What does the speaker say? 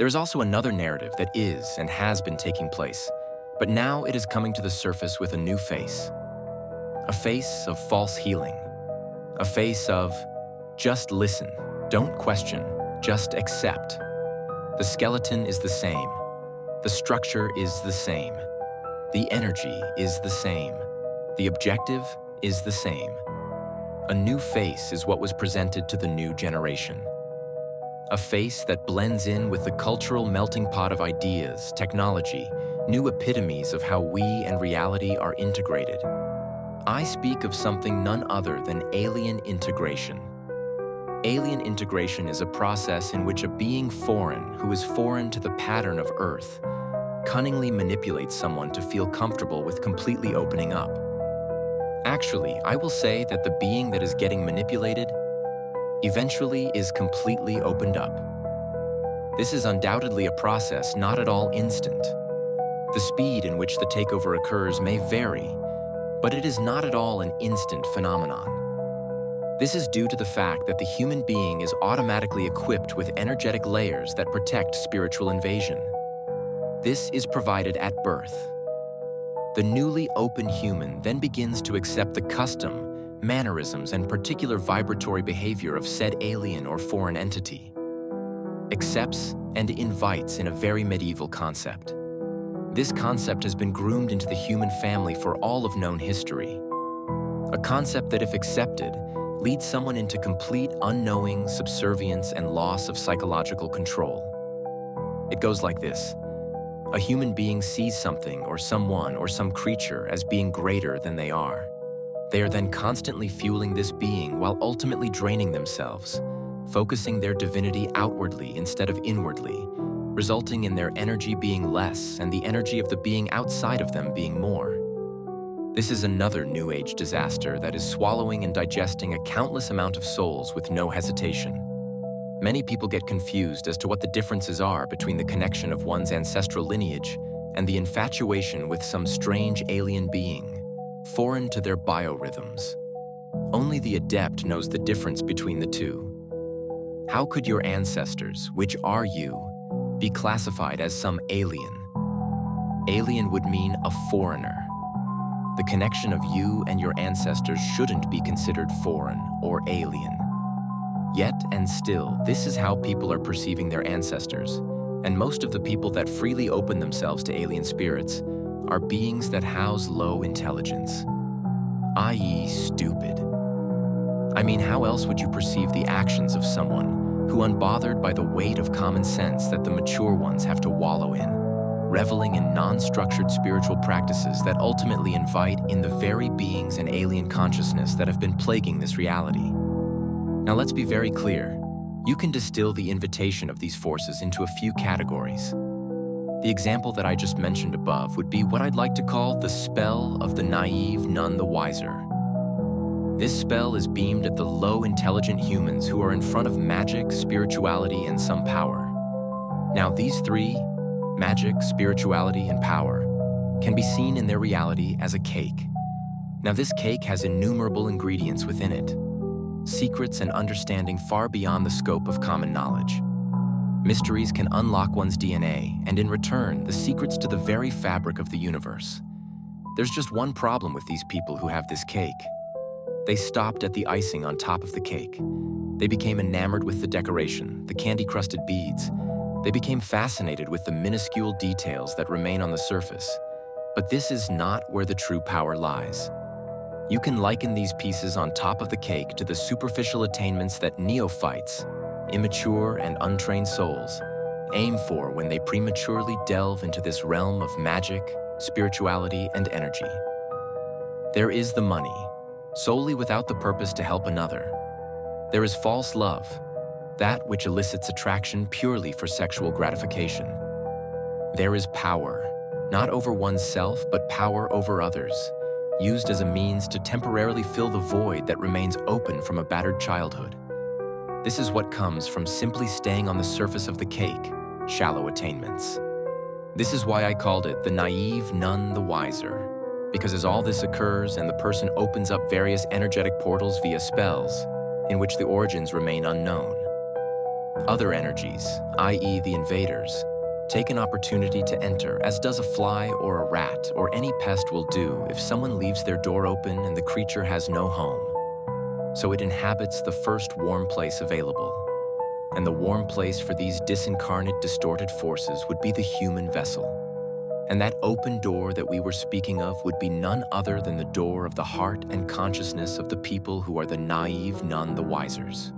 There is also another narrative that is and has been taking place, but now it is coming to the surface with a new face. A face of false healing. A face of just listen, don't question, just accept. The skeleton is the same. The structure is the same. The energy is the same. The objective is the same. A new face is what was presented to the new generation. A face that blends in with the cultural melting pot of ideas, technology, new epitomes of how we and reality are integrated. I speak of something none other than alien integration. Alien integration is a process in which a being foreign, who is foreign to the pattern of Earth, cunningly manipulates someone to feel comfortable with completely opening up. Actually, I will say that the being that is getting manipulated eventually is completely opened up. This is undoubtedly a process not at all instant. The speed in which the takeover occurs may vary, but it is not at all an instant phenomenon. This is due to the fact that the human being is automatically equipped with energetic layers that protect spiritual invasion. This is provided at birth. The newly open human then begins to accept the custom, mannerisms, and particular vibratory behavior of said alien or foreign entity. Accepts and invites in a very medieval concept. This concept has been groomed into the human family for all of known history. A concept that, if accepted, leads someone into complete unknowing subservience and loss of psychological control. It goes like this. A human being sees something or someone or some creature as being greater than they are. They are then constantly fueling this being while ultimately draining themselves, focusing their divinity outwardly instead of inwardly, resulting in their energy being less and the energy of the being outside of them being more. This is another New Age disaster that is swallowing and digesting a countless amount of souls with no hesitation. Many people get confused as to what the differences are between the connection of one's ancestral lineage and the infatuation with some strange alien being, foreign to their biorhythms. Only the adept knows the difference between the two. How could your ancestors, which are you, be classified as some alien? Alien would mean a foreigner. The connection of you and your ancestors shouldn't be considered foreign or alien. Yet and still, this is how people are perceiving their ancestors, and most of the people that freely open themselves to alien spirits are beings that house low intelligence, i.e. stupid. I mean, how else would you perceive the actions of someone who, unbothered by the weight of common sense that the mature ones have to wallow in, reveling in non-structured spiritual practices that ultimately invite in the very beings and alien consciousness that have been plaguing this reality? Now let's be very clear. You can distill the invitation of these forces into a few categories. The example that I just mentioned above would be what I'd like to call the spell of the naive, none the wiser. This spell is beamed at the low, intelligent humans who are in front of magic, spirituality, and some power. Now these three, magic, spirituality, and power, can be seen in their reality as a cake. Now this cake has innumerable ingredients within it, secrets and understanding far beyond the scope of common knowledge. Mysteries can unlock one's DNA, and in return, the secrets to the very fabric of the universe. There's just one problem with these people who have this cake. They stopped at the icing on top of the cake. They became enamored with the decoration, the candy-crusted beads. They became fascinated with the minuscule details that remain on the surface. But this is not where the true power lies. You can liken these pieces on top of the cake to the superficial attainments that neophytes, immature and untrained souls, aim for when they prematurely delve into this realm of magic, spirituality, and energy. There is the money, solely without the purpose to help another. There is false love, that which elicits attraction purely for sexual gratification. There is power, not over oneself, but power over others, used as a means to temporarily fill the void that remains open from a battered childhood. This is what comes from simply staying on the surface of the cake, shallow attainments. This is why I called it the naive, none the wiser, because as all this occurs and the person opens up various energetic portals via spells, in which the origins remain unknown. Other energies, i.e. the invaders, take an opportunity to enter, as does a fly or a rat or any pest will do if someone leaves their door open and the creature has no home. So it inhabits the first warm place available. And the warm place for these disincarnate, distorted forces would be the human vessel. And that open door that we were speaking of would be none other than the door of the heart and consciousness of the people who are the naive, none the wisers.